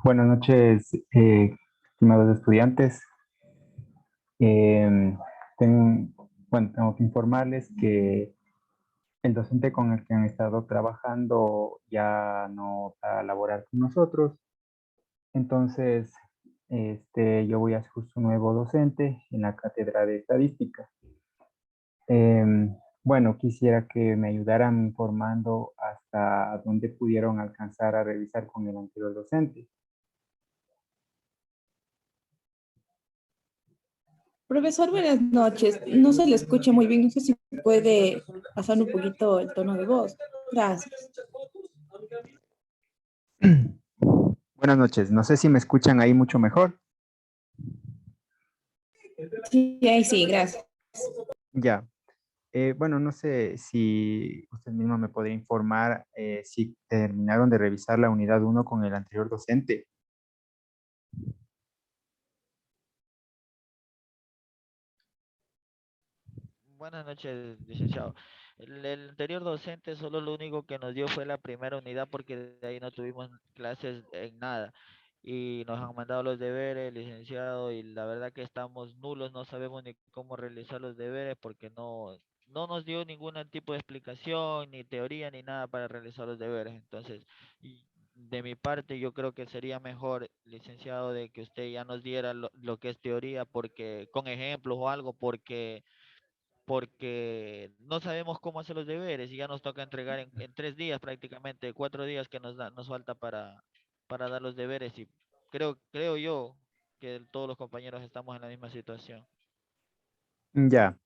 Buenas noches, estimados estudiantes. Eh, tengo que informarles que el docente con el que han estado trabajando ya no va a laborar con nosotros. Entonces, yo voy a ser su nuevo docente en la cátedra de estadística. Bueno, quisiera que me ayudaran informando hasta dónde pudieron alcanzar a revisar con el anterior docente. Profesor, buenas noches. No se le escucha muy bien. No sé si puede pasar un poquito el tono de voz. Gracias. Buenas noches, no sé si me escuchan ahí mucho mejor. Sí, ahí sí, gracias. Ya. Bueno, no sé si usted mismo me podría informar si terminaron de revisar la unidad uno con el anterior docente. Buenas noches, licenciado. El anterior docente solo lo único que nos dio fue la primera unidad porque de ahí no tuvimos clases en nada. Y nos han mandado los deberes, licenciado, y la verdad que estamos nulos, no sabemos ni cómo realizar los deberes porque no nos dio ningún tipo de explicación, ni teoría, ni nada para realizar los deberes. Entonces, de mi parte, yo creo que sería mejor, licenciado, de que usted ya nos diera lo que es teoría, porque con ejemplos o algo, porque no sabemos cómo hacer los deberes y ya nos toca entregar en 3 días prácticamente, 4 días que nos falta para dar los deberes y creo yo que todos los compañeros estamos en la misma situación. Ya,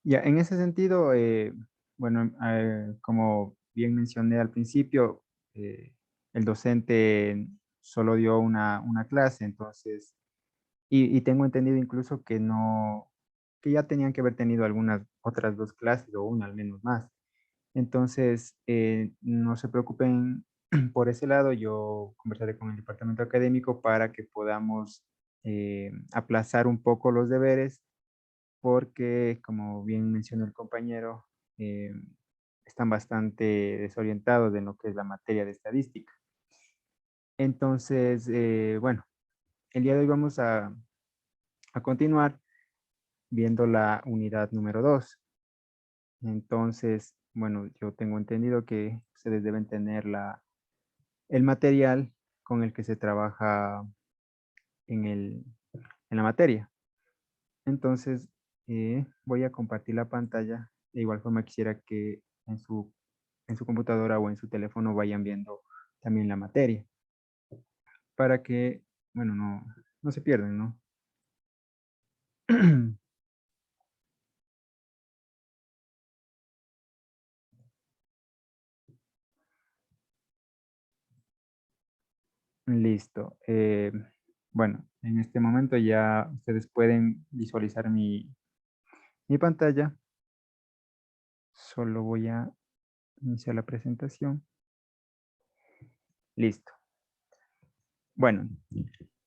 ya, en ese sentido, bueno, como bien mencioné al principio, el docente solo dio una clase, entonces, y tengo entendido incluso que no, que ya tenían que haber tenido algunas otras dos clases o una al menos más. Entonces, no se preocupen por ese lado. Yo conversaré con el departamento académico para que podamos aplazar un poco los deberes, porque, como bien mencionó el compañero, eh, están bastante desorientados en lo que es la materia de estadística. Entonces, bueno, el día de hoy vamos a continuar viendo la unidad número 2. Entonces, bueno, yo tengo entendido que ustedes deben tener el material con el que se trabaja en, en la materia. Entonces, voy a compartir la pantalla. De igual forma, quisiera que en su computadora o en su teléfono vayan viendo también la materia para que, bueno, no se pierdan, ¿no? Listo. Bueno, en este momento ya ustedes pueden visualizar mi pantalla. Solo voy a iniciar la presentación. Listo. Bueno,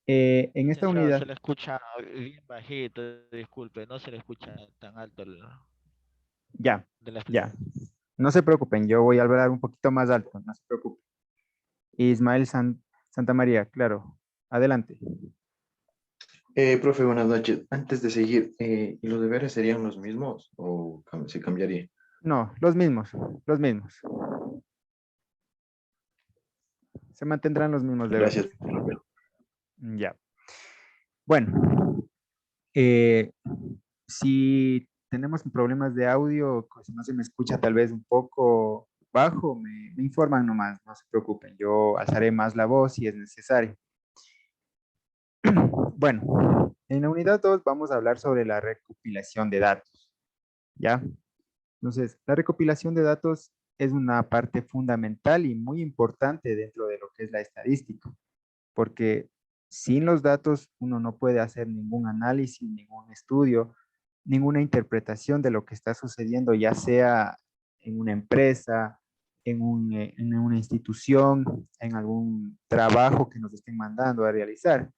en esta Licenciado, se unidad, le escucha bien bajito, disculpe, no se le escucha tan alto ya, de la ya. explicación. No se preocupen, yo voy a hablar un poquito más alto, no se preocupen. Ismael Santa María, claro. Adelante. Profe, buenas noches. Antes de seguir, ¿y los deberes serían los mismos o se cambiaría? No, los mismos, los mismos. Se mantendrán los mismos deberes. Gracias, profe. Ya. Bueno, eh, si tenemos problemas de audio, si no se me escucha tal vez un poco bajo, me informan nomás, no se preocupen. Yo alzaré más la voz si es necesario. Bueno, en la unidad 2 vamos a hablar sobre la recopilación de datos, ¿ya? Entonces, la recopilación de datos es una parte fundamental y muy importante dentro de lo que es la estadística, porque sin los datos uno no puede hacer ningún análisis, ningún estudio, ninguna interpretación de lo que está sucediendo, ya sea en una empresa, en una institución, en algún trabajo que nos estén mandando a realizar.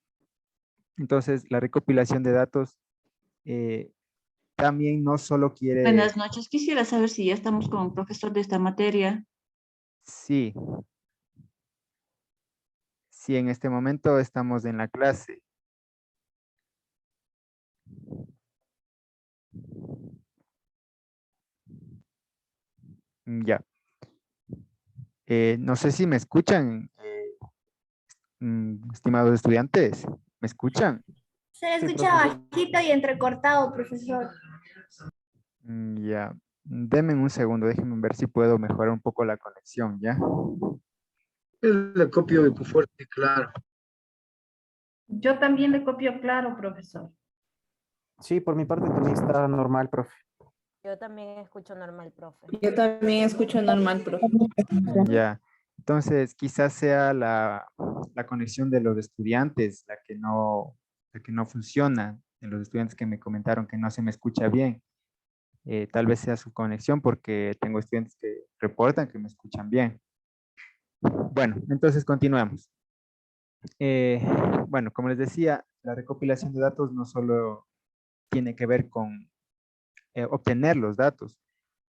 Entonces, la recopilación de datos eh, también no solo quiere, Buenas noches. Quisiera saber si ya estamos con un profesor de esta materia. sí, sí, en este momento estamos en la clase. Ya. No sé si me escuchan, estimados estudiantes. ¿Me escuchan? Se Sí, escucha profesor. bajito y entrecortado, profesor. Ya. Denme un segundo, déjenme ver si puedo mejorar un poco la conexión, ¿ya? Le copio fuerte, claro. Yo también le copio claro, profesor. Sí, por mi parte también está normal, profe. Yo también escucho normal, profe. Yo también escucho normal, profe. Ya. Entonces, quizás sea la conexión de los estudiantes la que no funciona, de los estudiantes que me comentaron que no se me escucha bien. Tal vez sea su conexión porque tengo estudiantes que reportan que me escuchan bien. Bueno, entonces continuamos. Eh, bueno, como les decía, la recopilación de datos no solo tiene que ver con obtener los datos,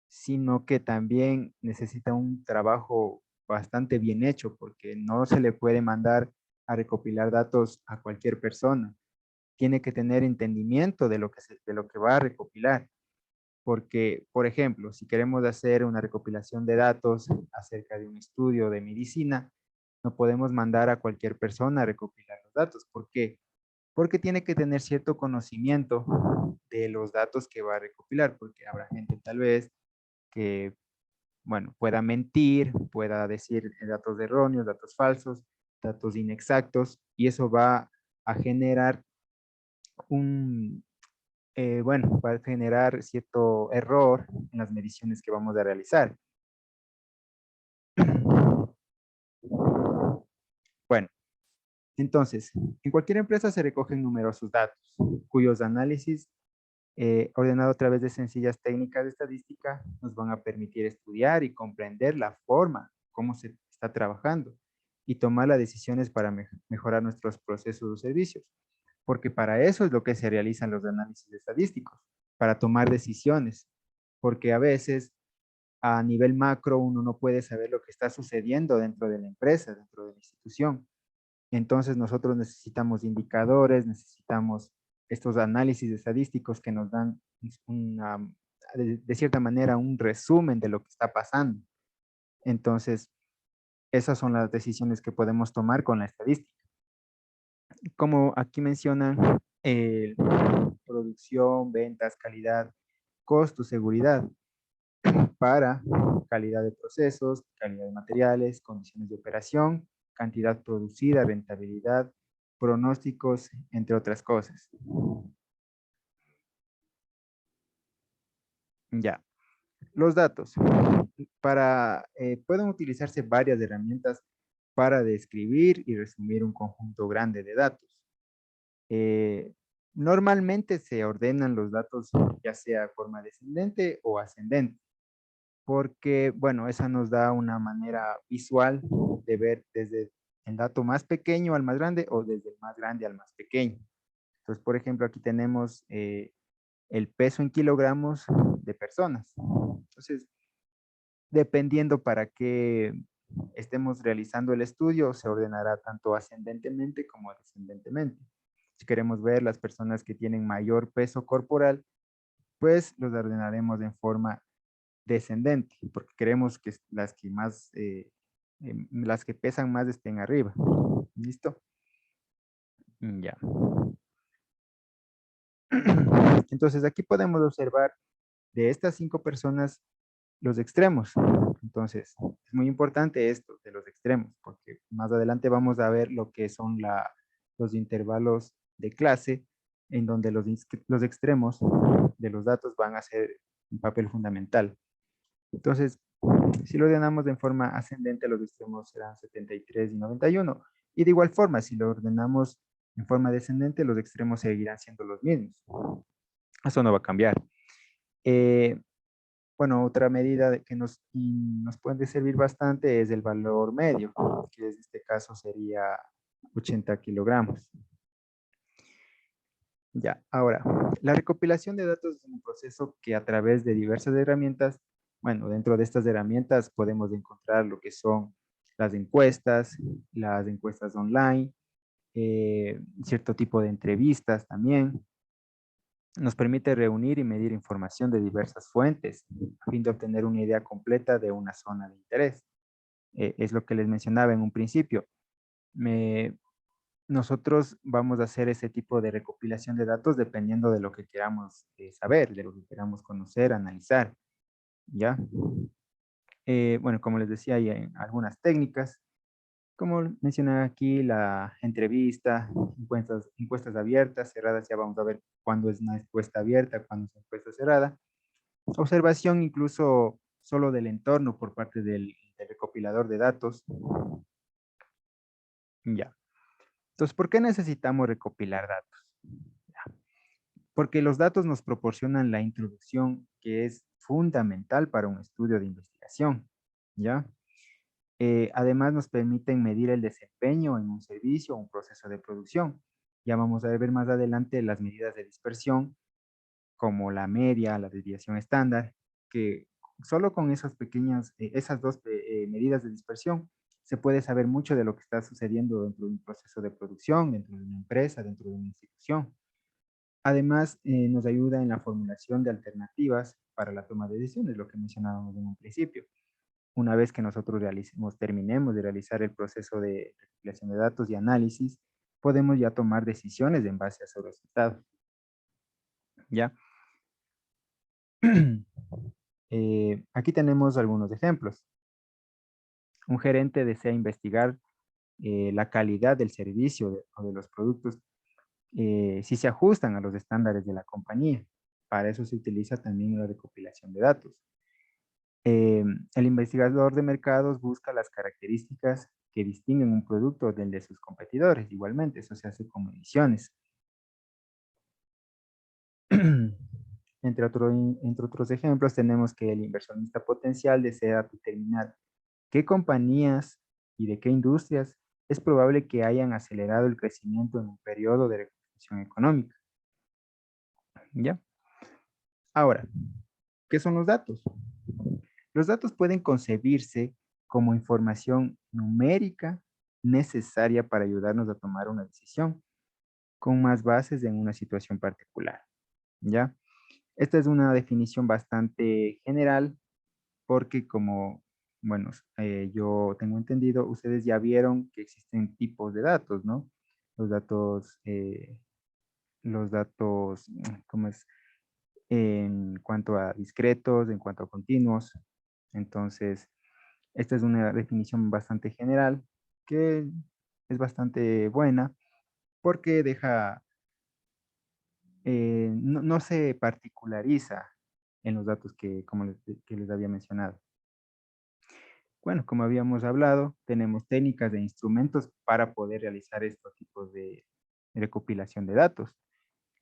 sino que también necesita un trabajo bastante bien hecho porque no se le puede mandar a recopilar datos a cualquier persona. Tiene que tener entendimiento de de lo que va a recopilar. Porque, por ejemplo, si queremos hacer una recopilación de datos acerca de un estudio de medicina, no podemos mandar a cualquier persona a recopilar los datos. ¿Por qué? Porque tiene que tener cierto conocimiento de los datos que va a recopilar, porque habrá gente tal vez que, bueno, pueda mentir, pueda decir datos erróneos, datos falsos, datos inexactos, y eso va a generar un, bueno, va a generar cierto error en las mediciones que vamos a realizar. Bueno, entonces, en cualquier empresa se recogen numerosos datos, cuyos análisis ordenado a través de sencillas técnicas de estadística nos van a permitir estudiar y comprender la forma, cómo se está trabajando y tomar las decisiones para mejorar nuestros procesos o servicios. Porque para eso es lo que se realizan los análisis estadísticos, para tomar decisiones. Porque a veces a nivel macro uno no puede saber lo que está sucediendo dentro de la empresa, dentro de la institución. Entonces nosotros necesitamos indicadores, necesitamos estos análisis estadísticos que nos dan una, de cierta manera un resumen de lo que está pasando. Entonces, esas son las decisiones que podemos tomar con la estadística. Como aquí mencionan, producción, ventas, calidad, costo, seguridad, para calidad de procesos, calidad de materiales, condiciones de operación, cantidad producida, rentabilidad, pronósticos, entre otras cosas. Ya, los datos. Pueden utilizarse varias herramientas para describir y resumir un conjunto grande de datos. Eh, Normalmente se ordenan los datos ya sea de forma descendente o ascendente, porque, bueno, esa nos da una manera visual de ver desde el dato más pequeño al más grande o desde el más grande al más pequeño. Entonces, por ejemplo, aquí tenemos el peso en kilogramos de personas. Entonces, dependiendo para qué estemos realizando el estudio, se ordenará tanto ascendentemente como descendentemente. Si queremos ver las personas que tienen mayor peso corporal, pues los ordenaremos en forma descendente, porque queremos que las que pesan más estén arriba. ¿Listo? Ya. Entonces aquí podemos observar de estas 5 personas los extremos. Entonces, es muy importante esto de los extremos, porque más adelante vamos a ver lo que son los intervalos de clase, en donde los extremos de los datos van a ser un papel fundamental. Entonces, si lo ordenamos en forma ascendente, los extremos serán 73 y 91. Y de igual forma, si lo ordenamos en forma descendente, los extremos seguirán siendo los mismos. Eso no va a cambiar. Bueno, otra medida que nos puede servir bastante es el valor medio, que en este caso sería 80 kilogramos. Ya, ahora, la recopilación de datos es un proceso que a través de diversas herramientas, bueno, dentro de estas herramientas podemos encontrar lo que son las encuestas online, cierto tipo de entrevistas también. Nos permite reunir y medir información de diversas fuentes a fin de obtener una idea completa de una zona de interés. Es lo que les mencionaba en un principio. Me- Nosotros vamos a hacer ese tipo de recopilación de datos dependiendo de lo que queramos saber, de lo que queramos conocer, analizar, ¿ya? Bueno, como les decía, hay algunas técnicas, como mencionaba aquí, la entrevista, encuestas abiertas, cerradas, ya vamos a ver cuándo es una encuesta abierta, cuándo es una encuesta cerrada. Observación incluso solo del entorno por parte del recopilador de datos. Ya. Entonces, ¿por qué necesitamos recopilar datos? Ya. Porque los datos nos proporcionan la introducción que es fundamental para un estudio de investigación. ¿Ya? Además, nos permiten medir el desempeño en un servicio o un proceso de producción. Ya vamos a ver más adelante las medidas de dispersión, como la media, la desviación estándar, que solo con esas dos medidas de dispersión se puede saber mucho de lo que está sucediendo dentro de un proceso de producción, dentro de una empresa, dentro de una institución. Además, nos ayuda en la formulación de alternativas para la toma de decisiones, lo que mencionábamos en un principio. Una vez que nosotros terminemos de realizar el proceso de recopilación de datos y análisis, podemos ya tomar decisiones en base a esos resultados. ¿Ya? Aquí tenemos algunos ejemplos. Un gerente desea investigar la calidad del servicio o de los productos, si se ajustan a los estándares de la compañía. Para eso se utiliza también la recopilación de datos. El investigador de mercados busca las características que distinguen un producto del de sus competidores. Igualmente, eso se hace con mediciones. Entre otros ejemplos, tenemos que el inversionista potencial desea determinar qué compañías y de qué industrias es probable que hayan acelerado el crecimiento en un periodo de recuperación económica. ¿Ya? Ahora, ¿qué son los datos? Los datos pueden concebirse como información numérica necesaria para ayudarnos a tomar una decisión con más bases en una situación particular. ¿Ya? Esta es una definición bastante general porque como, bueno, yo tengo entendido, ustedes ya vieron que existen tipos de datos, ¿no? Los datos, ¿cómo es? En cuanto a discretos, en cuanto a continuos. Entonces, esta es una definición bastante general que es bastante buena porque no se particulariza en los datos que les había mencionado. Bueno, como habíamos hablado, tenemos técnicas e instrumentos para poder realizar estos tipos de recopilación de datos.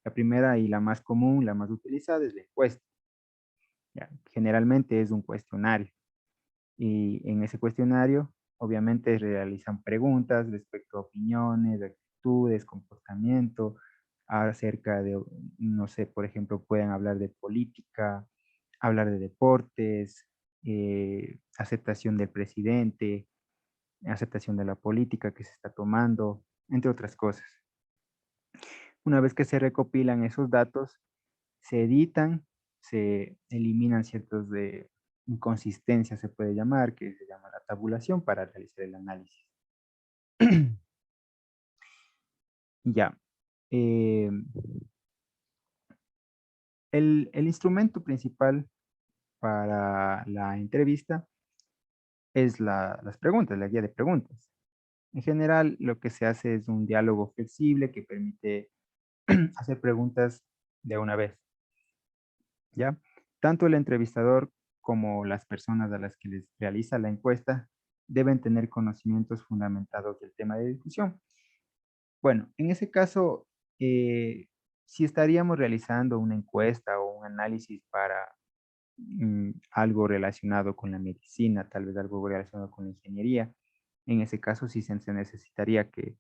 La primera y la más común, la más utilizada es la encuesta. Ya, generalmente es un cuestionario y en ese cuestionario obviamente realizan preguntas respecto a opiniones, actitudes, comportamiento, acerca de, no sé, por ejemplo, pueden hablar de política, hablar de deportes, aceptación del presidente, aceptación de la política que se está tomando, entre otras cosas. Una vez que se recopilan esos datos, se editan, se eliminan ciertos de inconsistencias, se puede llamar, que se llama la tabulación para realizar el análisis. Ya. eh, el instrumento principal para la entrevista es las preguntas, la guía de preguntas. En general, lo que se hace es un diálogo flexible que permite hacer preguntas de una vez, ¿ya? Tanto el entrevistador como las personas a las que les realiza la encuesta deben tener conocimientos fundamentados del tema de discusión. Bueno, en ese caso, si estaríamos realizando una encuesta o un análisis para algo relacionado con la medicina, tal vez algo relacionado con la ingeniería, en ese caso sí se necesitaría que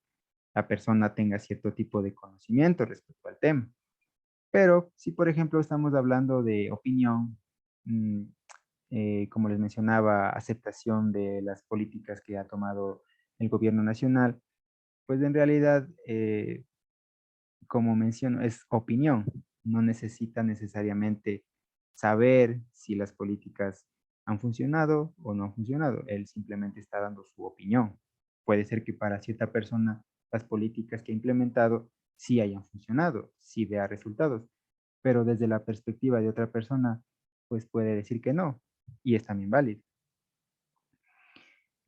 la persona tenga cierto tipo de conocimiento respecto al tema. Pero si, por ejemplo, estamos hablando de opinión, mm, como les mencionaba, aceptación de las políticas que ha tomado el gobierno nacional, pues en realidad, como menciono, es opinión. No necesita necesariamente saber si las políticas han funcionado o no han funcionado. Él simplemente está dando su opinión. Puede ser que para cierta persona las políticas que ha implementado sí hayan funcionado, sí vea resultados, pero desde la perspectiva de otra persona, pues puede decir que no, y es también válido.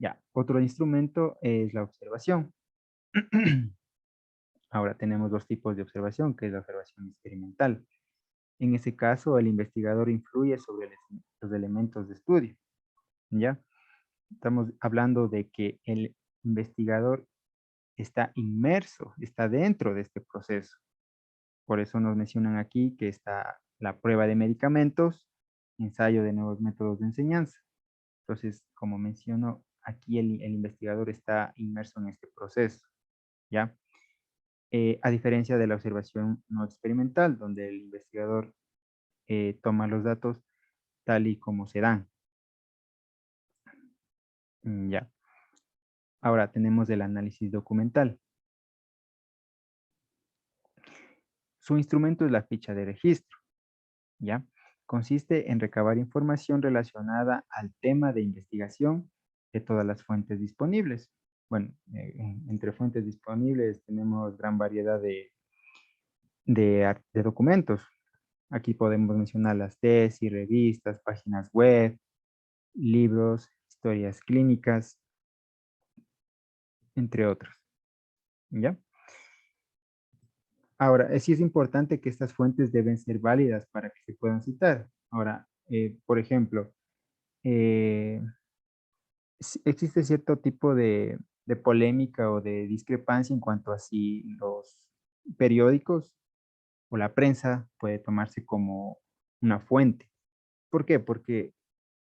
Ya, otro instrumento es la observación. Ahora tenemos dos tipos de observación, que es la observación experimental. En ese caso, el investigador influye sobre los elementos de estudio, ¿ya? Estamos hablando de que el investigador está inmerso, está dentro de este proceso. Por eso nos mencionan aquí que está la prueba de medicamentos, ensayo de nuevos métodos de enseñanza. Entonces, como menciono, aquí el investigador está inmerso en este proceso, ¿ya? A diferencia de la observación no experimental, donde el investigador toma los datos tal y como se dan. Ya. Ahora tenemos el análisis documental. Su instrumento es la ficha de registro, ¿ya? Consiste en recabar información relacionada al tema de investigación de todas las fuentes disponibles. Bueno, entre fuentes disponibles tenemos gran variedad de documentos. Aquí podemos mencionar las tesis, revistas, páginas web, libros, historias clínicas, entre otros, ¿ya? Ahora, sí es importante que estas fuentes deben ser válidas para que se puedan citar. Ahora, por ejemplo, eh, existe cierto tipo de polémica o de discrepancia en cuanto a si los periódicos o la prensa puede tomarse como una fuente. ¿Por qué? Porque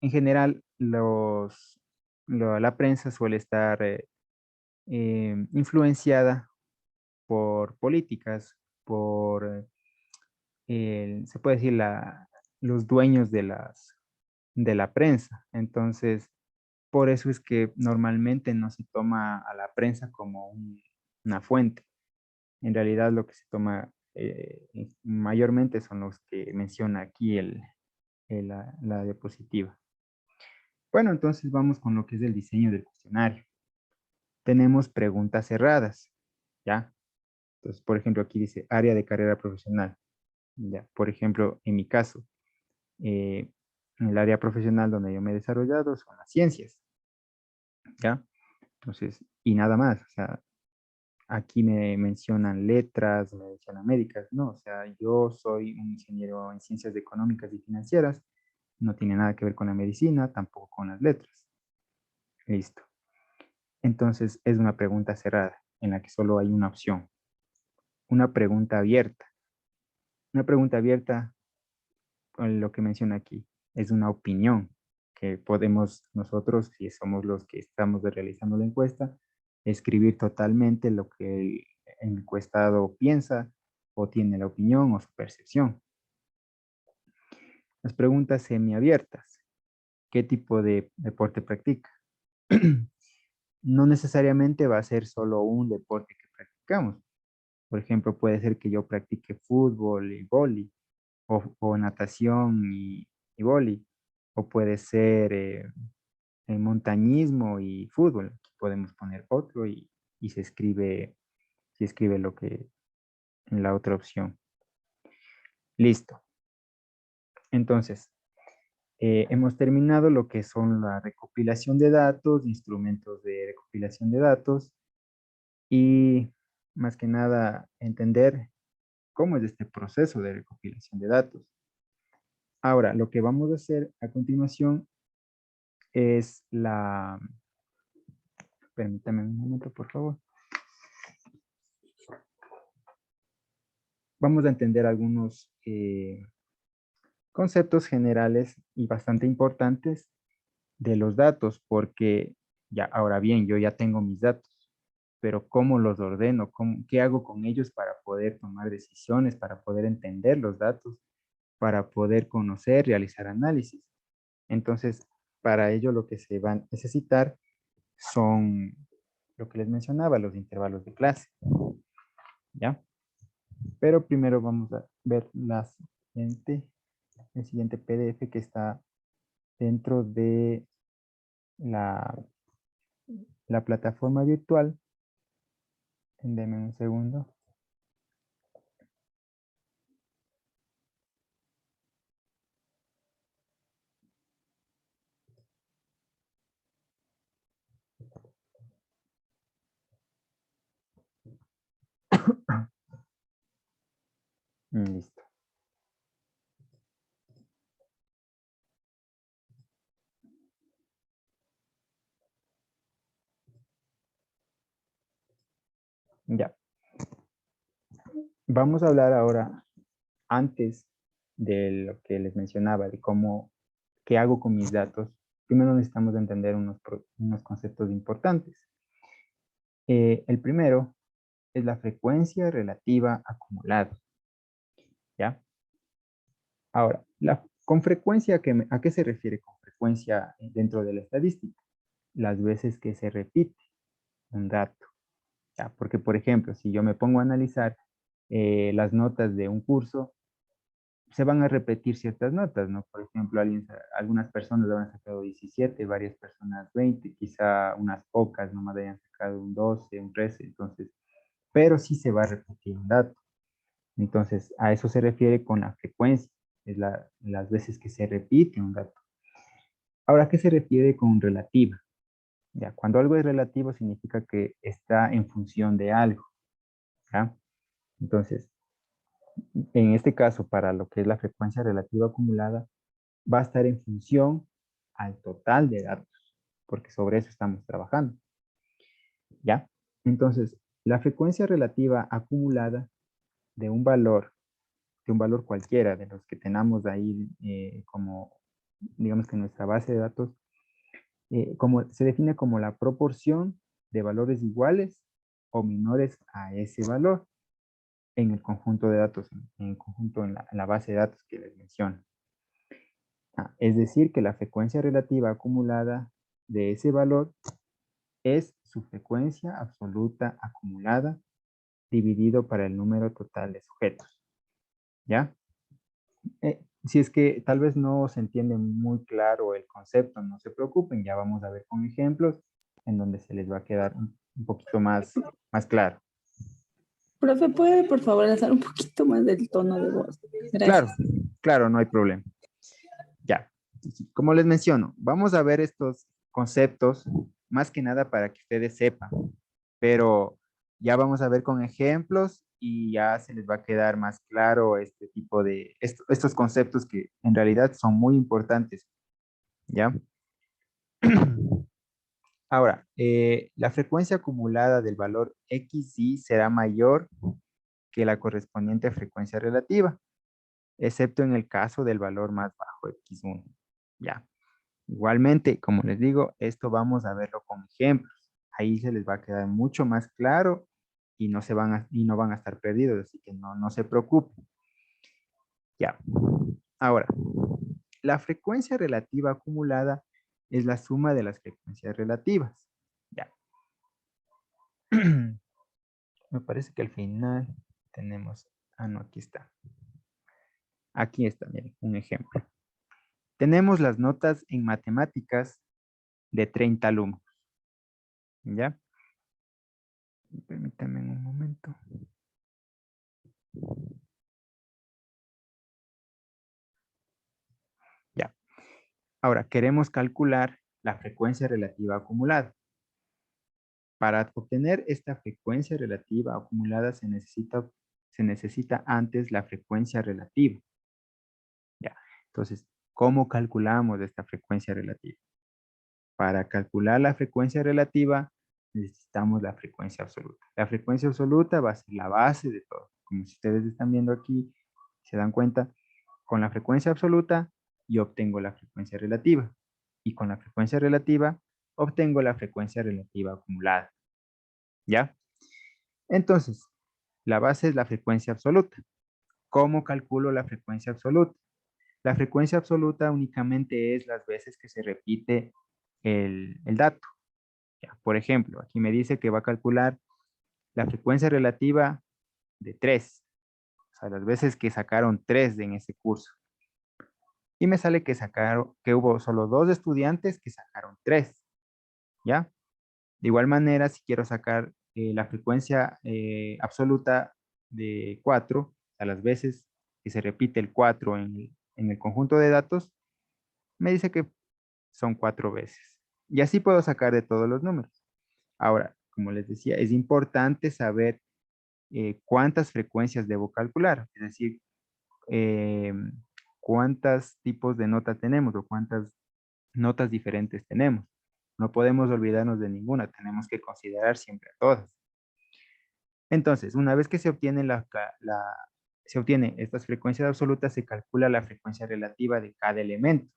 en general la prensa suele estar influenciada por políticas, por, se puede decir, los dueños de la prensa. Entonces, por eso es que normalmente no se toma a la prensa como una fuente. En realidad lo que se toma mayormente son los que menciona aquí la diapositiva. Bueno, entonces vamos con lo que es el diseño del cuestionario. Tenemos preguntas cerradas, ¿ya? Entonces, por ejemplo, aquí dice área de carrera profesional. Ya, por ejemplo, en mi caso, en el área profesional donde yo me he desarrollado son las ciencias, ¿ya? Entonces, y nada más, o sea, aquí me mencionan letras, me mencionan médicas, no, o sea, yo soy un ingeniero en ciencias económicas y financieras, no tiene nada que ver con la medicina, tampoco con las letras. Listo. Entonces, es una pregunta cerrada, en la que solo hay una opción. Una pregunta abierta. Una pregunta abierta, lo que menciona aquí, es una opinión que podemos nosotros, si somos los que estamos realizando la encuesta, escribir totalmente lo que el encuestado piensa o tiene la opinión o su percepción. Las preguntas semiabiertas. ¿Qué tipo de deporte practica? No necesariamente va a ser solo un deporte que practicamos. Por ejemplo, puede ser que yo practique fútbol y vóley, o natación y vóley, o puede ser montañismo y fútbol. Aquí podemos poner otro y se escribe lo que en la otra opción. Listo. Entonces, hemos terminado lo que son la recopilación de datos, instrumentos de recopilación de datos y más que nada entender cómo es este proceso de recopilación de datos. Ahora, lo que vamos a hacer a continuación es permítame un momento, por favor. Vamos a entender algunos conceptos generales y bastante importantes de los datos, porque ya, ahora bien, yo ya tengo mis datos, pero ¿cómo los ordeno? ¿Qué hago con ellos para poder tomar decisiones, para poder entender los datos, para poder conocer, realizar análisis. Entonces, para ello lo que se va a necesitar son lo que les mencionaba, los intervalos de clase. ¿Ya? Pero primero vamos a ver el siguiente PDF que está dentro de la plataforma virtual. Denme un segundo. Listo. Ya. Vamos a hablar ahora, antes de lo que les mencionaba, de qué hago con mis datos. Primero necesitamos entender unos conceptos importantes. El primero es la frecuencia relativa acumulada. ¿Ya? Ahora, con frecuencia, ¿a qué se refiere con frecuencia dentro de la estadística? Las veces que se repite un dato. ¿Ya? Porque, por ejemplo, si yo me pongo a analizar las notas de un curso, se van a repetir ciertas notas, ¿no? Por ejemplo, algunas personas habrán sacado 17, varias personas 20, quizá unas pocas nomás hayan sacado un 12, un 13, entonces, pero sí se va a repetir un dato. Entonces, a eso se refiere con la frecuencia, es las veces que se repite un dato. Ahora, ¿qué se refiere con relativa? Ya, cuando algo es relativo significa que está en función de algo, ¿ya? Entonces, en este caso, para lo que es la frecuencia relativa acumulada, va a estar en función al total de datos, porque sobre eso estamos trabajando, ¿ya? Entonces, la frecuencia relativa acumulada de un valor cualquiera de los que tenemos ahí como, digamos que nuestra base de datos, se define como la proporción de valores iguales o menores a ese valor en el conjunto de datos, en el conjunto en la base de datos que les menciono. Es decir, que la frecuencia relativa acumulada de ese valor es su frecuencia absoluta acumulada dividido para el número total de sujetos. ¿Ya? Si es que tal vez no se entiende muy claro el concepto, no se preocupen, ya vamos a ver con ejemplos en donde se les va a quedar un poquito más claro. Profe, ¿puede por favor alzar un poquito más del tono de voz? Claro, Gracias. claro, no hay problema. Ya, como les menciono, vamos a ver estos conceptos más que nada para que ustedes sepan, pero ya vamos a ver con ejemplos y ya se les va a quedar más claro este tipo de, estos conceptos que en realidad son muy importantes, ¿ya? Ahora, la frecuencia acumulada del valor XY será mayor que la correspondiente frecuencia relativa, excepto en el caso del valor más bajo, X1. Ya. Igualmente, como les digo, esto vamos a verlo con ejemplos. Ahí se les va a quedar mucho más claro y no van a estar perdidos, así que no se preocupen. Ya. Ahora, la frecuencia relativa acumulada es la suma de las frecuencias relativas. Ya. Me parece que al final tenemos... Ah, no, aquí está. Aquí está, miren, un ejemplo. Tenemos las notas en matemáticas de 30 alumnos. ¿Ya? Permítanme un momento. Ya. Ahora, queremos calcular la frecuencia relativa acumulada. Para obtener esta frecuencia relativa acumulada se necesita antes la frecuencia relativa. Ya. Entonces, ¿cómo calculamos esta frecuencia relativa? Para calcular la frecuencia relativa necesitamos la frecuencia absoluta. La frecuencia absoluta va a ser la base de todo. Como si ustedes están viendo aquí, se dan cuenta, con la frecuencia absoluta yo obtengo la frecuencia relativa. Y con la frecuencia relativa obtengo la frecuencia relativa acumulada. ¿Ya? Entonces, La base es la frecuencia absoluta. ¿Cómo calculo la frecuencia absoluta? La frecuencia absoluta únicamente es las veces que se repite el dato. Ya, por ejemplo, aquí me dice que va a calcular la frecuencia relativa de 3, o sea, las veces que sacaron 3 en ese curso. Y me sale que hubo solo 2 estudiantes que sacaron 3, ¿ya? De igual manera, si quiero sacar la frecuencia absoluta de 4, a las veces que se repite el 4 en el conjunto de datos, me dice que son 4 veces. Y así puedo sacar de todos los números. Ahora, como les decía, es importante saber cuántas frecuencias debo calcular, es decir, eh, cuántos tipos de nota tenemos o cuántas notas diferentes tenemos. No podemos olvidarnos de ninguna, tenemos que considerar siempre a todas. Entonces, una vez que se obtiene se obtiene estas frecuencias absolutas, se calcula la frecuencia relativa de cada elemento.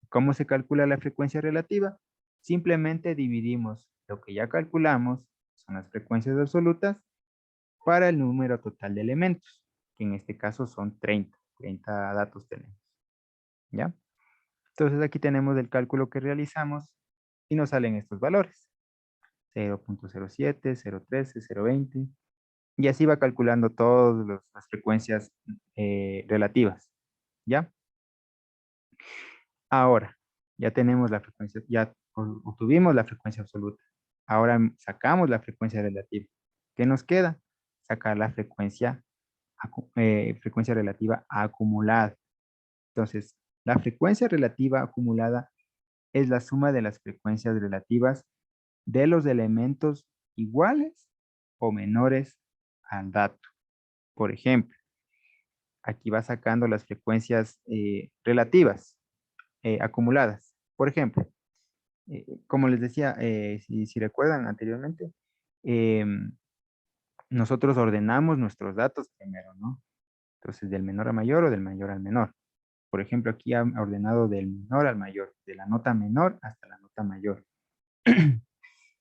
¿Cómo se calcula la frecuencia relativa? Simplemente dividimos lo que ya calculamos, son las frecuencias absolutas, para el número total de elementos, que en este caso son 30. 30 datos tenemos. ¿Ya? Entonces aquí tenemos el cálculo que realizamos y nos salen estos valores. 0.07, 0.13, 0.20. Y así va calculando todas las frecuencias relativas. ¿Ya? Ahora, ya tenemos la frecuencia, ya obtuvimos la frecuencia absoluta. Ahora sacamos la frecuencia relativa. ¿Qué nos queda? Sacar la frecuencia relativa acumulada. Entonces, la frecuencia relativa acumulada es la suma de las frecuencias relativas de los elementos iguales o menores al dato. Por ejemplo, aquí va sacando las frecuencias relativas acumuladas. Por ejemplo, como les decía, si recuerdan anteriormente, nosotros ordenamos nuestros datos primero, ¿no? Entonces, del menor a mayor o del mayor al menor. Por ejemplo, aquí ha ordenado del menor al mayor, de la nota menor hasta la nota mayor.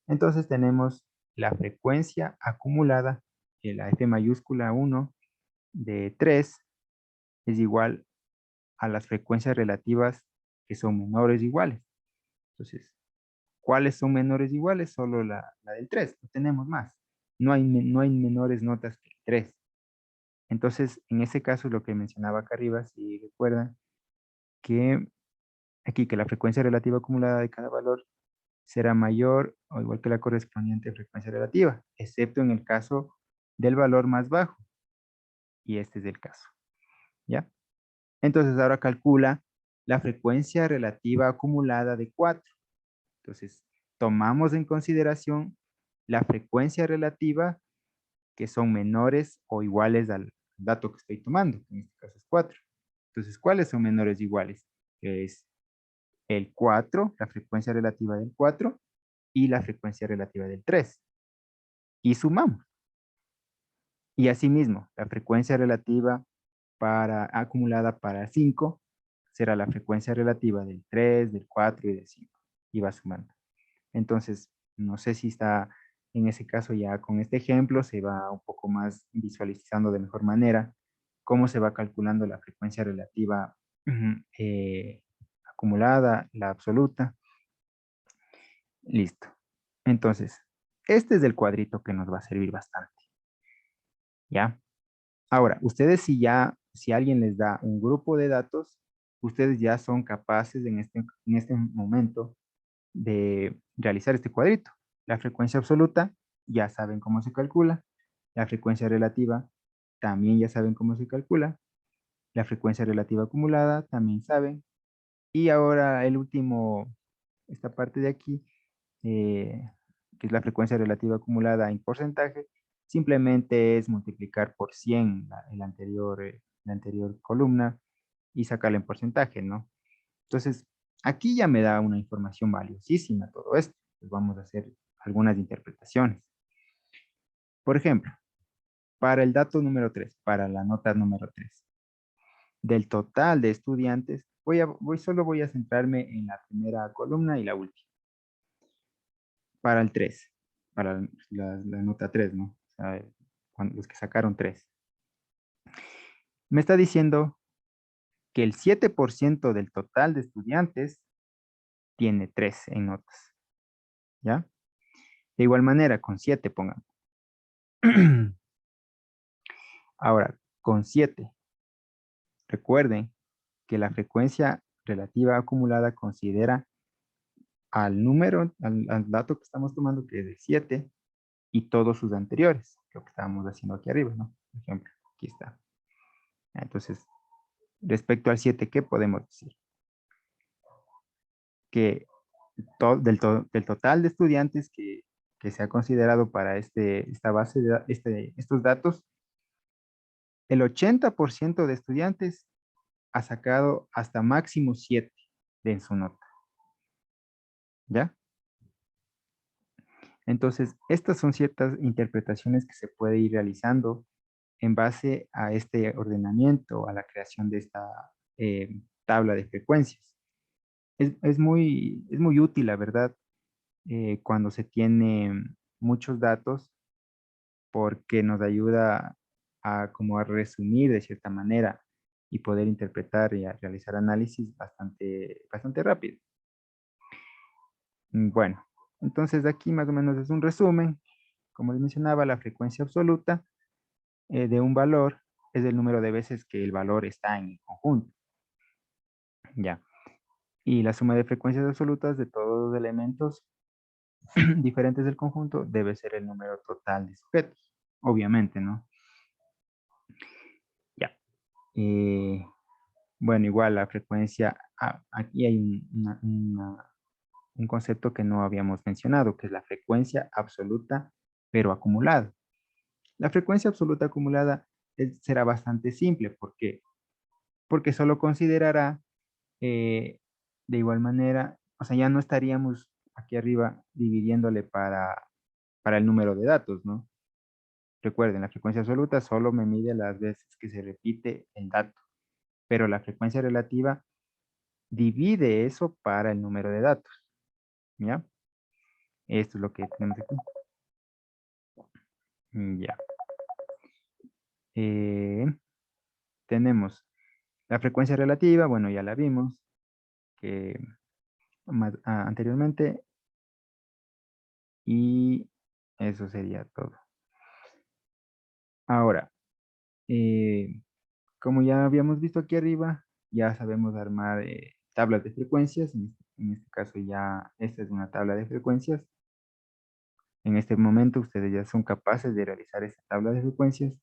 Entonces tenemos la frecuencia acumulada, que la F mayúscula 1 de 3 es igual a las frecuencias relativas que son menores o iguales. Entonces, ¿cuáles son menores o iguales? Solo la del 3, no tenemos más. No hay menores notas que el 3. Entonces, en ese caso, lo que mencionaba acá arriba, si recuerdan, que aquí que la frecuencia relativa acumulada de cada valor será mayor o igual que la correspondiente frecuencia relativa, excepto en el caso del valor más bajo. Y este es el caso. ¿Ya? Entonces ahora calcula la frecuencia relativa acumulada de 4. Entonces tomamos en consideración la frecuencia relativa que son menores o iguales al dato que estoy tomando, que en este caso es 4. Entonces, ¿cuáles son menores o iguales? Que es el 4, la frecuencia relativa del 4, y la frecuencia relativa del 3. Y sumamos. Y asimismo, la frecuencia relativa acumulada para 5 será la frecuencia relativa del 3, del 4 y del 5. Y va sumando. Entonces, no sé si está en ese caso ya con este ejemplo, se va un poco más visualizando de mejor manera cómo se va calculando la frecuencia relativa acumulada, la absoluta. Listo. Entonces, este es el cuadrito que nos va a servir bastante. ¿Ya? Ahora, ustedes si alguien les da un grupo de datos, ustedes ya son capaces en este momento de realizar este cuadrito. La frecuencia absoluta, ya saben cómo se calcula. La frecuencia relativa, también ya saben cómo se calcula. La frecuencia relativa acumulada, también saben. Y ahora el último, esta parte de aquí, que es la frecuencia relativa acumulada en porcentaje, simplemente es multiplicar por 100 la anterior columna y sacarla en porcentaje, ¿no? Entonces, aquí ya me da una información valiosísima todo esto. Pues vamos a hacer algunas interpretaciones. Por ejemplo, para el dato número 3, para la nota número 3, del total de estudiantes, solo voy a centrarme en la primera columna y la última. Para el 3, para la nota 3, ¿no? O sea, los que sacaron 3. Me está diciendo que el 7% del total de estudiantes tiene 3 en notas. ¿Ya? De igual manera, con 7 pongan. Ahora, con 7, recuerden que la frecuencia relativa acumulada considera al número, al dato que estamos tomando, que es de 7, y todos sus anteriores, lo que estábamos haciendo aquí arriba, ¿no? Por ejemplo, aquí está. Entonces, respecto al 7, ¿qué podemos decir? Que del total de estudiantes que se ha considerado para esta base de estos datos, el 80% de estudiantes ha sacado hasta máximo 7 en su nota. ¿Ya? Entonces, estas son ciertas interpretaciones que se puede ir realizando en base a este ordenamiento, a la creación de esta tabla de frecuencias. Es muy útil, la verdad, cuando se tienen muchos datos, porque nos ayuda como a resumir de cierta manera y poder interpretar y a realizar análisis bastante rápido. Bueno, entonces aquí más o menos es un resumen. Como les mencionaba, la frecuencia absoluta de un valor es el número de veces que el valor está en el conjunto. Ya. Y la suma de frecuencias absolutas de todos los elementos diferentes del conjunto debe ser el número total de sujetos. Obviamente, ¿no? Ya. Bueno, igual la frecuencia, aquí hay un concepto que no habíamos mencionado, que es la frecuencia absoluta, pero acumulada. La frecuencia absoluta acumulada será bastante simple. ¿Por qué? Porque solo considerará de igual manera, o sea, ya no estaríamos aquí arriba dividiéndole para el número de datos, ¿no? Recuerden, la frecuencia absoluta solo me mide las veces que se repite el dato, pero la frecuencia relativa divide eso para el número de datos, ¿ya? Esto es lo que tenemos aquí. Ya. Tenemos la frecuencia relativa, bueno, ya la vimos que anteriormente, y eso sería todo. Ahora, como ya habíamos visto aquí arriba, ya sabemos armar tablas de frecuencias. En este caso ya esta es una tabla de frecuencias. En este momento ustedes ya son capaces de realizar esta tabla de frecuencias.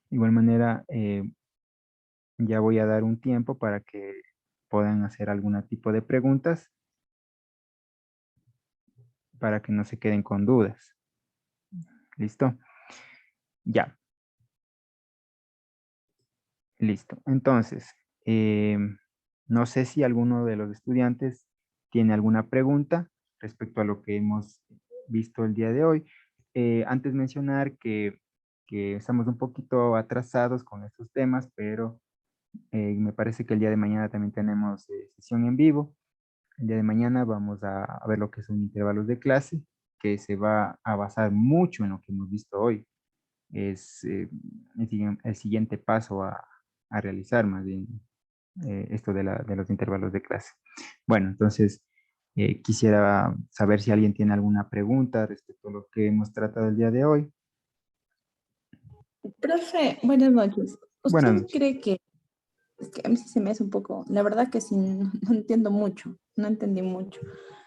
De igual manera, ya voy a dar un tiempo para que puedan hacer algún tipo de preguntas para que no se queden con dudas. ¿Listo? Ya. Listo. Entonces, no sé si alguno de los estudiantes tiene alguna pregunta respecto a lo que hemos visto el día de hoy. Antes mencionar que estamos un poquito atrasados con estos temas, pero me parece que el día de mañana también tenemos sesión en vivo. El día de mañana vamos a ver lo que son intervalos de clase, que se va a basar mucho en lo que hemos visto hoy. Es el siguiente paso a realizar, más bien, esto de los intervalos de clase. Bueno, entonces quisiera saber si alguien tiene alguna pregunta respecto a lo que hemos tratado el día de hoy. Profe, buenas noches. Buenas ¿Usted noches. cree que, es que a mí sí se me hace un poco, la verdad que sí, no entiendo mucho, no entendí mucho,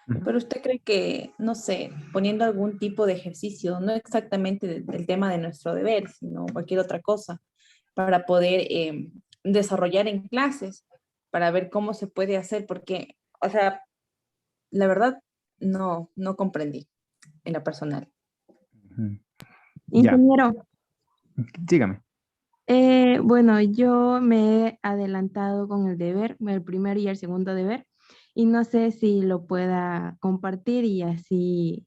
Ujú. pero usted cree que, no sé, poniendo algún tipo de ejercicio, no exactamente del tema de nuestro deber, sino cualquier otra cosa, para poder desarrollar en clases, para ver cómo se puede hacer, porque, o sea, la verdad, no comprendí en la personal. Ujú. Ya, Ingeniero, dígame. bueno, yo me he adelantado con el deber, el primer y el segundo deber, y no sé si lo pueda compartir y así,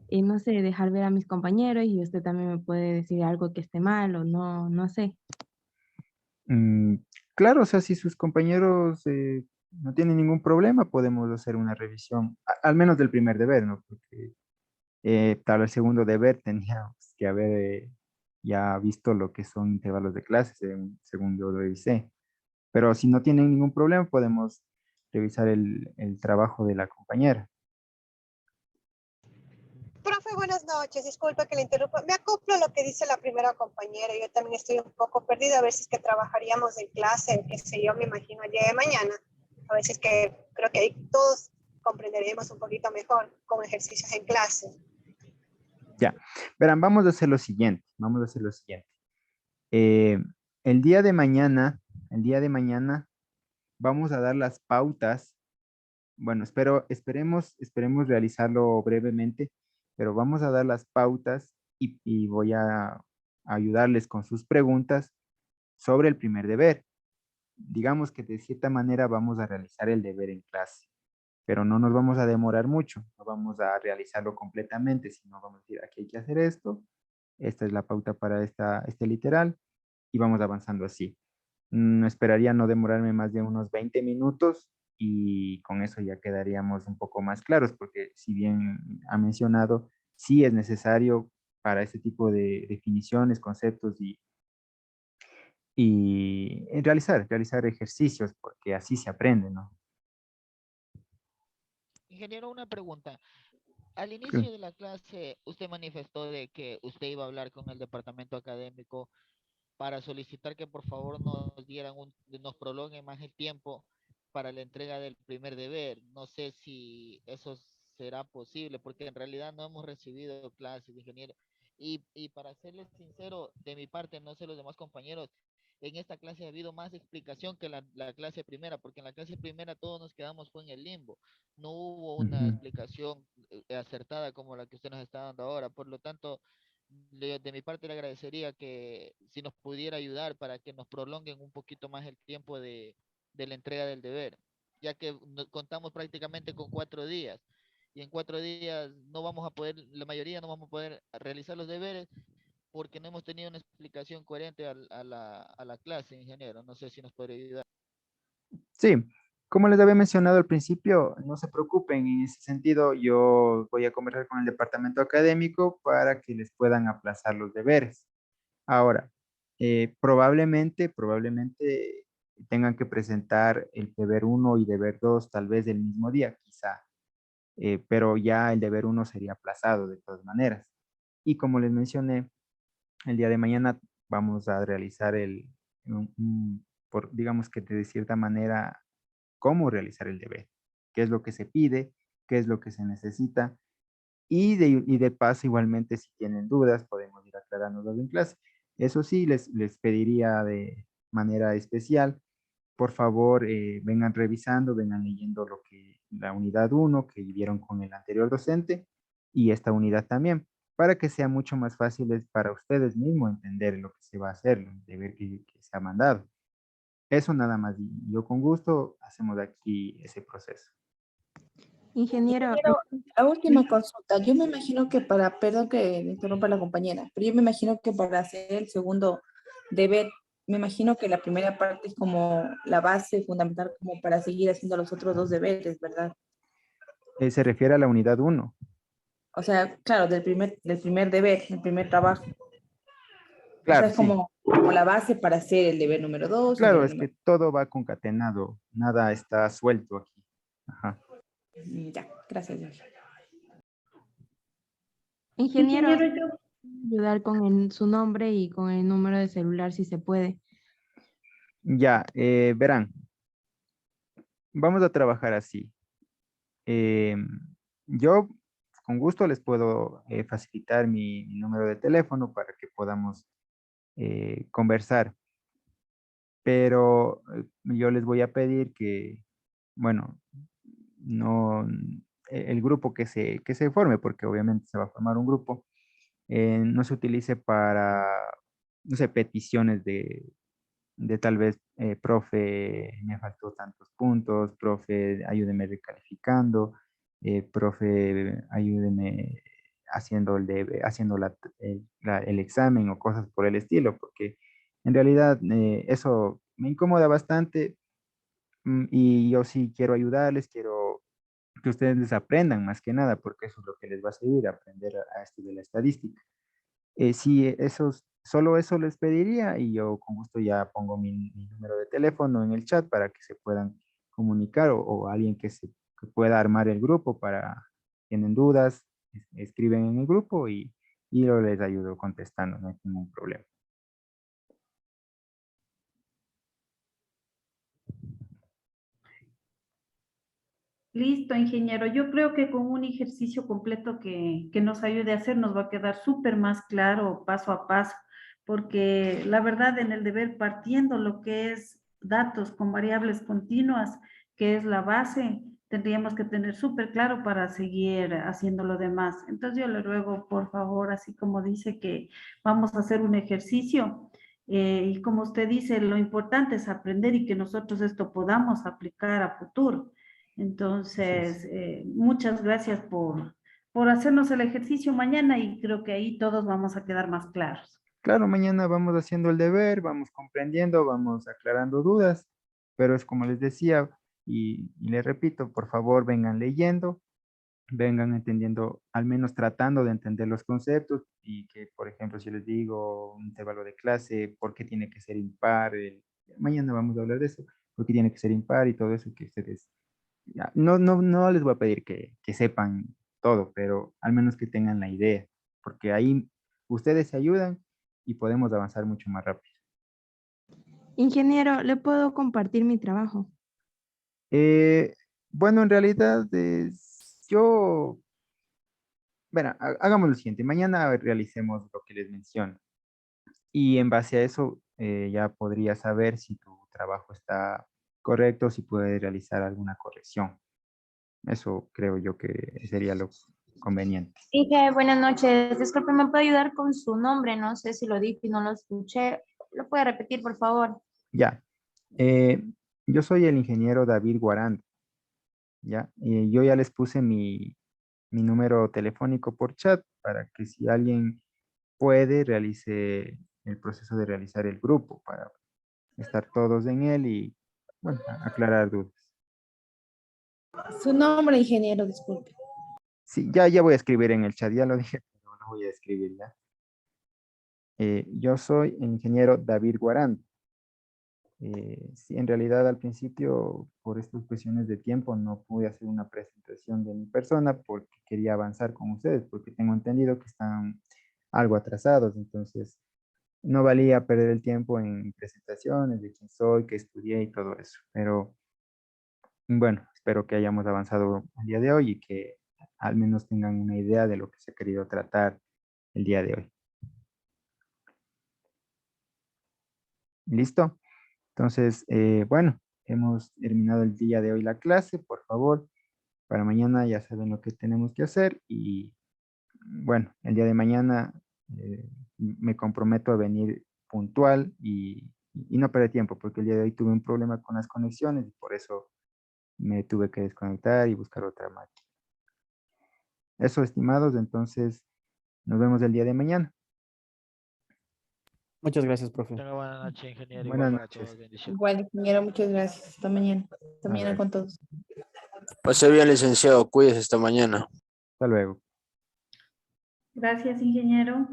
y no sé, dejar ver a mis compañeros y usted también me puede decir algo que esté mal o no, no sé. Mm, claro, o sea, si sus compañeros no tienen ningún problema, podemos hacer una revisión, al menos del primer deber, ¿no? Porque tal el segundo deber teníamos que haber ya visto lo que son intervalos de clases, según yo lo revisé. Pero si no tienen ningún problema, podemos revisar el trabajo de la compañera. Profe, buenas noches. Disculpe que le interrumpa. Me acoplo a lo que dice la primera compañera. Yo también estoy un poco perdida. A ver si es que trabajaríamos en clase, qué sé yo, me imagino el día de mañana. A ver si es que creo que ahí todos comprenderemos un poquito mejor con ejercicios en clase. Ya, verán, vamos a hacer lo siguiente. Vamos a hacer lo siguiente. Eh, el día de mañana, vamos a dar las pautas. Bueno, esperemos realizarlo brevemente, pero vamos a dar las pautas y voy a ayudarles con sus preguntas sobre el primer deber. Digamos que de cierta manera vamos a realizar el deber en clase, pero no nos vamos a demorar mucho, no vamos a realizarlo completamente, sino vamos a decir, aquí hay que hacer esto, esta es la pauta para este literal, y vamos avanzando así. Esperaría no demorarme más de unos 20 minutos y con eso ya quedaríamos un poco más claros, porque si bien ha mencionado, sí es necesario para este tipo de definiciones, conceptos y realizar ejercicios, porque así se aprende, ¿no? Ingeniero, una pregunta. Al Sí. inicio de la clase, usted manifestó de que usted iba a hablar con el departamento académico para solicitar que por favor nos prolonguen más el tiempo para la entrega del primer deber. No sé si eso será posible, porque en realidad no hemos recibido clases de ingeniero. Y para serles sincero, de mi parte, no sé los demás compañeros, en esta clase ha habido más explicación que la clase primera, porque en la clase primera todos nos quedamos fue en el limbo. No hubo una Ujú. explicación acertada como la que usted nos está dando ahora. Por lo tanto, de mi parte le agradecería que si nos pudiera ayudar para que nos prolonguen un poquito más el tiempo de la entrega del deber, ya que contamos prácticamente con 4 días y en 4 días no vamos a poder, la mayoría no vamos a poder realizar los deberes porque no hemos tenido una explicación coherente a la clase, ingeniero. No sé si nos podría ayudar. Sí, como les había mencionado al principio, no se preocupen, en ese sentido yo voy a conversar con el departamento académico para que les puedan aplazar los deberes. Ahora, probablemente tengan que presentar el deber uno y deber 2 tal vez del mismo día, quizá, pero ya el deber uno sería aplazado de todas maneras. Y como les mencioné, el día de mañana vamos a realizar digamos que de cierta manera, cómo realizar el deber, qué es lo que se pide, qué es lo que se necesita y de paso, igualmente, si tienen dudas, podemos ir aclarándolas en clase. Eso sí, les pediría de manera especial, por favor, vengan revisando, vengan leyendo lo que la unidad uno que vieron con el anterior docente y esta unidad también, para que sea mucho más fácil para ustedes mismos entender lo que se va a hacer, el deber que se ha mandado. Eso nada más, y yo con gusto hacemos aquí ese proceso. Ingeniero, Ingeniero, a última consulta. Yo me imagino que perdón que me interrumpa la compañera, pero yo me imagino que para hacer el segundo deber, me imagino que la primera parte es como la base fundamental como para seguir haciendo los otros dos deberes, ¿verdad? Se refiere a la unidad uno. O sea, claro, del primer deber, el primer trabajo. O sea, Claro, es sí. como la base para hacer el deber número 2, el Claro, deber es número... que todo va concatenado, nada está suelto aquí. Ajá. Ya, gracias, Jorge. ingeniero, Ingeniero, yo, ayudar con su nombre y con el número de celular si se puede. Ya, verán, vamos a trabajar así. Eh, yo con gusto les puedo facilitar mi número de teléfono para que podamos conversar, pero yo les voy a pedir que, bueno, no, el grupo que se forme, porque obviamente se va a formar un grupo, no se utilice para, no sé, peticiones de tal vez, profe, me faltó tantos puntos, profe, ayúdeme recalificando, profe, ayúdeme haciendo el examen o cosas por el estilo, porque en realidad eso me incomoda bastante, y yo sí quiero ayudarles, quiero que ustedes les aprendan más que nada, porque eso es lo que les va a servir, aprender a esto de la estadística. Sí, solo eso les pediría y yo con gusto ya pongo mi número de teléfono en el chat para que se puedan comunicar o alguien que pueda armar el grupo para, tienen dudas, escriben en el grupo y yo les ayudo contestando, no hay ningún problema. Listo, ingeniero. Yo creo que con un ejercicio completo que nos ayude a hacer nos va a quedar súper más claro paso a paso, porque la verdad en el deber partiendo lo que es datos con variables continuas, que es la base, tendríamos que tener súper claro para seguir haciendo lo demás. Entonces yo le ruego, por favor, así como dice que vamos a hacer un ejercicio, y como usted dice, lo importante es aprender y que nosotros esto podamos aplicar a futuro. Entonces, muchas gracias por hacernos el ejercicio mañana y creo que ahí todos vamos a quedar más claros. Claro, mañana vamos haciendo el deber, vamos comprendiendo, vamos aclarando dudas, pero es como les decía y les repito, por favor vengan leyendo, vengan entendiendo, al menos tratando de entender los conceptos y que, por ejemplo, si les digo un intervalo de clase, ¿por qué tiene que ser impar? Mañana vamos a hablar de eso, ¿por qué tiene que ser impar y todo eso que ustedes, no les voy a pedir que sepan todo, pero al menos que tengan la idea, porque ahí ustedes se ayudan y podemos avanzar mucho más rápido. Ingeniero, ¿le puedo compartir mi trabajo? Eh, bueno, en realidad yo, bueno, hagamos lo siguiente, mañana realicemos lo que les menciono y en base a eso ya podría saber si tu trabajo está correcto, si puede realizar alguna corrección. Eso creo yo que sería lo conveniente. Dije, buenas noches. Disculpe, ¿me puede ayudar con su nombre? No sé si lo dije y no lo escuché. ¿Lo puede repetir, por favor? Ya, eh, yo soy el ingeniero David Guaranda, ya, yo ya les puse mi número telefónico por chat para que si alguien puede, realice el proceso de realizar el grupo para estar todos en él y, bueno, aclarar dudas. Su nombre, ingeniero, disculpe. Sí, ya voy a escribir en el chat, ya lo dije, pero lo voy a escribir ya. Yo soy el ingeniero David Guaranda. Sí, en realidad al principio, por estas cuestiones de tiempo, no pude hacer una presentación de mi persona porque quería avanzar con ustedes, porque tengo entendido que están algo atrasados, entonces no valía perder el tiempo en presentaciones de quién soy, qué estudié y todo eso. Pero bueno, espero que hayamos avanzado el día de hoy y que al menos tengan una idea de lo que se ha querido tratar el día de hoy. ¿Listo? Entonces, bueno, hemos terminado el día de hoy la clase. Por favor, para mañana ya saben lo que tenemos que hacer y bueno, el día de mañana me comprometo a venir puntual y no perder tiempo porque el día de hoy tuve un problema con las conexiones y por eso me tuve que desconectar y buscar otra máquina. Eso, estimados, entonces nos vemos el día de mañana. Muchas gracias, profe. Tenga buena noche, ingeniero. Buenas Igual para noches. todos. Bendiciones. Igual, ingeniero, muchas gracias. Hasta mañana. Hasta A mañana ver. con todos. Pase bien, licenciado. Cuídese esta mañana. Hasta luego. Gracias, ingeniero.